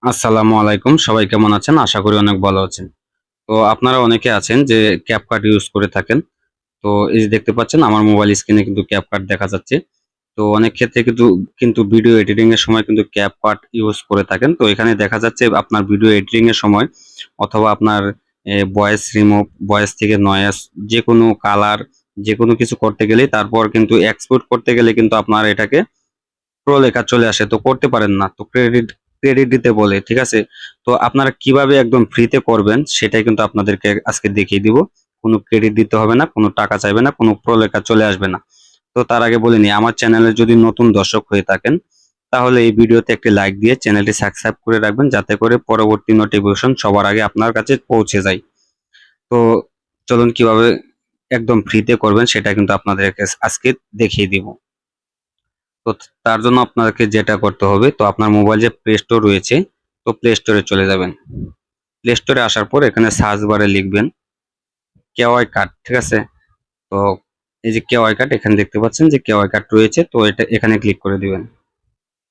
আসসালামু আলাইকুম। সবাই কেমন আছেন? আশা করি অনেক ভালো আছেন। তো আপনারা অনেকে আছেন যে CapCut ইউজ করে থাকেন। তো এই যে দেখতে পাচ্ছেন আমার মোবাইল স্ক্রিনে কিন্তু CapCut দেখা যাচ্ছে। তো অনেক ক্ষেত্রে কিন্তু ভিডিও এডিটিং এর সময় কিন্তু CapCut ইউজ করে থাকেন। তো এখানে দেখা যাচ্ছে আপনার ভিডিও এডিটিং এর সময় অথবা আপনার ভয়েস রিমুভ, ভয়েস থেকে নয়েজ যেকোনো কালার যেকোনো কিছু করতে গেলেই তারপর কিন্তু এক্সপোর্ট করতে গেলে কিন্তু আপনার এটাকে প্রো লেখা চলে আসে, তো করতে পারেন না, তো ক্রেডিট ক্রেডিট দিতে বলে, ঠিক আছে। তো আপনারা কিভাবে একদম ফ্রিতে করবেন সেটাই কিন্তু আপনাদেরকে আজকে দেখিয়ে দিব। কোনো ক্রেডিট দিতে হবে না, কোনো টাকা চাইবে না, কোনো প্রো লেখা চলে আসবে না। তো তার আগে বলে নিই, আমার চ্যানেলে যদি নতুন দর্শক হয়ে থাকেন তাহলে এই ভিডিওতে একটি লাইক দিয়ে চ্যানেলটি সাবস্ক্রাইব করে রাখবেন, যাতে করে পরবর্তী নোটিফিকেশন সবার আগে আপনার কাছে পৌঁছে যায়। তো চলুন কিভাবে একদম ফ্রিতে করবেন সেটা কিন্তু আপনাদেরকে আজকে দেখিয়ে দিব। তো তার জন্য আপনাকে যেটা করতে হবে, তো আপনার মোবাইল যে প্লে স্টোর রয়েছে, তো প্লে স্টোরে চলে যাবেন। প্লে স্টোরে আসার পর এখানে সার্চ বারে লিখবেন কেওয়াই কার্ড, ঠিক আছে। তো এই যে কেওয়াই কার্ড এখানে দেখতে পাচ্ছেন যে কেওয়াই কার্ড রয়েছে, তো এটা এখানে ক্লিক করে দিবেন।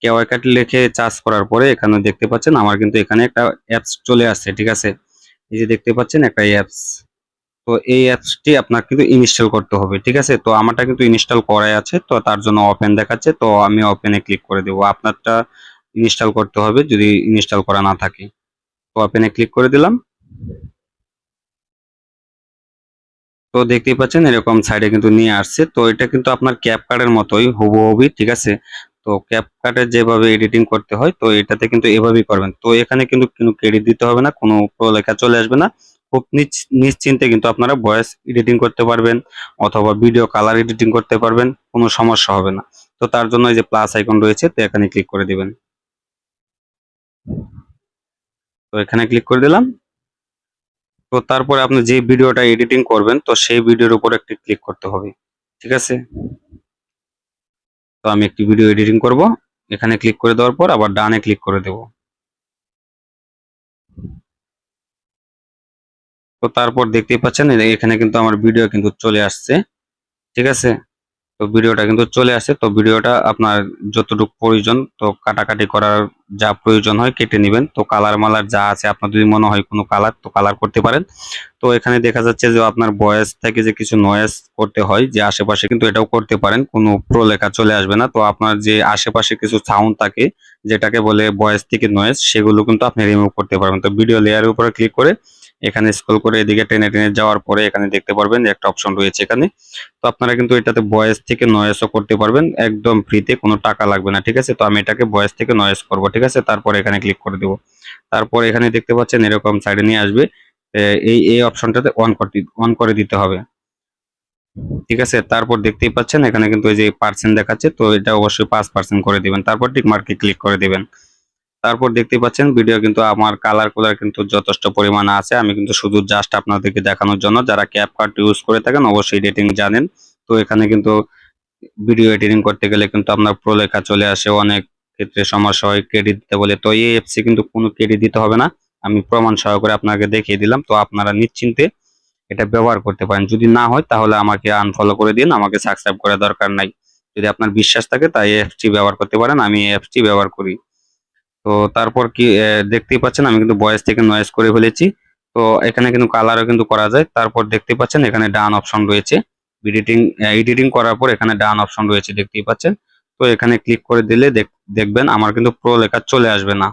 কেওয়াই কার্ড লিখে সার্চ করার পরে এখানে দেখতে পাচ্ছেন আমার কিন্তু এখানে একটা অ্যাপস চলে আসছে, ঠিক আছে। এই যে দেখতে পাচ্ছেন একটা অ্যাপস, তো এই অ্যাপসটি আপনার কিন্তু ইনস্টল করতে হবে, ঠিক আছে। তো আমারটা কিন্তু ইনস্টল করাই আছে, তো তার জন্য ওপেন দেখাচ্ছে, তো আমি ওপেনে ক্লিক করে দেবো। আপনারটা ইনস্টল করতে হবে যদি ইনস্টল করা না থাকে। তো ওপেনে ক্লিক করে দিলাম। তো দেখতেই পাচ্ছেন এরকম সাইডে কিন্তু নিয়ে আসছে, তো এটা কিন্তু আপনার ক্যাপকাটের মতোই হুবহুবই, ঠিক আছে। তো ক্যাপকাটে যেভাবে এডিটিং করতে হয়, তো এটাতে কিন্তু এভাবেই করবেন। তো এখানে কিন্তু কোনো ক্রেডিট দিতে হবে না, কোনো প্রো লেখা চলে আসবে না। খুব নিশ্চিন্তে কিন্তু আপনারা ভয়েস এডিটিং করতে পারবেন অথবা ভিডিও কালার এডিটিং করতে পারবেন, কোনো সমস্যা হবে না। তো তার জন্য এই যে প্লাস আইকন রয়েছে, তো এখানে ক্লিক করে দিবেন। তো এখানে ক্লিক করে দিলাম। তো তারপরে আপনি যে ভিডিওটা এডিটিং করবেন, তো সেই ভিডিওর উপর একটি ক্লিক করতে হবে, ঠিক আছে। তো আমি একটি ভিডিও এডিটিং করব, এখানে ক্লিক করে দেওয়ার পর আবার ডানে ক্লিক করে দেব। তো তারপর দেখতেই পাচ্ছেন এখানে কিন্তু আমার ভিডিও কিন্তু চলে আসছে, ঠিক আছে। তো ভিডিওটা কিন্তু চলে আসে, তো ভিডিওটা আপনার যতটুকু প্রয়োজন, তো কাটাকাটি করার যা প্রয়োজন হয় কেটে নেবেন। তো কালার মালার যা আছে আপনার যদি মনে হয় কোনো কালার, তো কালার করতে পারেন। তো এখানে দেখা যাচ্ছে যে আপনার ভয়েস থেকে যে কিছু নয়েজ করতে হয় যে আশেপাশে, কিন্তু এটাও করতে পারেন, কোনো প্রো লেখা চলে আসবে না। তো আপনার যে আশেপাশে কিছু সাউন্ড থাকে যেটাকে বলে ভয়েস থেকে নয়েজ, সেগুলো কিন্তু আপনি রিমুভ করতে পারবেন। তো ভিডিও লেয়ারের উপরে ক্লিক করে এখানে স্ক্রল করে এদিকে টেনে টেনে যাওয়ার পরে এখানে দেখতে পারবেন যে একটা অপশন রয়েছে এখানে। তো আপনারা কিন্তু এটাতে ভয়েস থেকে নয়েজও করতে পারবেন একদম ফ্রিতে, কোনো টাকা লাগবে না, ঠিক আছে। তো আমি এটাকে ভয়েস থেকে নয়েজ করব, ঠিক আছে। তারপর এখানে ক্লিক করে দেব। তারপর এখানে দেখতে পাচ্ছেন এরকম সাইডে নিয়ে আসবে, এই অপশনটাতে অন করে দিতে হবে, ঠিক আছে। তারপর দেখতেই পাচ্ছেন এখানে কিন্তু এই যে পার্সেন্ট দেখাচ্ছে, তো এটা অবশ্যই 5% করে দিবেন, তারপর টিক মার্কে ক্লিক করে দিবেন। তারপর দেখতেই পাচ্ছেন ভিডিও কিন্তু আমার কালার কুলার কিন্তু যথেষ্ট পরিমাণে আছে। আমি কিন্তু শুধু জাস্ট আপনাদেরকে দেখানোর জন্য, যারা ক্যাপকাট ইউজ করে থাকেন অবশ্যই এডিটিং জানেন। তো এখানে কিন্তু ভিডিও এডিটিং করতে গেলে কিন্তু আপনার প্রো লেখা চলে আসে, অনেক ক্ষেত্রে সমস্যা হয় ক্রেডিট দিতে বলে। তো এই অ্যাপসে কিন্তু কোনো ক্রেডিট দিতে হবে না, আমি প্রমাণ সহকারে আপনাকে দেখিয়ে দিলাম। তো আপনারা নিশ্চিন্তে এটা ব্যবহার করতে পারেন। যদি না হয় তাহলে আমাকে আনফলো করে দিন, আমাকে সাবস্ক্রাইব করার দরকার নাই। যদি আপনার বিশ্বাস থাকে তাই এই অ্যাপসটি ব্যবহার করতে পারেন, আমি এই অ্যাপসটি ব্যবহার করি। তো তারপর কি দেখতেই পাচ্ছেন আমি কিন্তু ভয়েস থেকে নয়েজ করে ফেলেছি। তো এখানে কিন্তু কালারও কিন্তু করা যায়। তারপর দেখতেই পাচ্ছেন এখানে ডান অপশন রয়েছে। এডিটিং এডিটিং করার পর এখানে ডান অপশন রয়েছে দেখতেই পাচ্ছেন। তো এখানে ক্লিক করে দিলে দেখবেন আমার কিন্তু প্রো লেখা চলে আসবে না।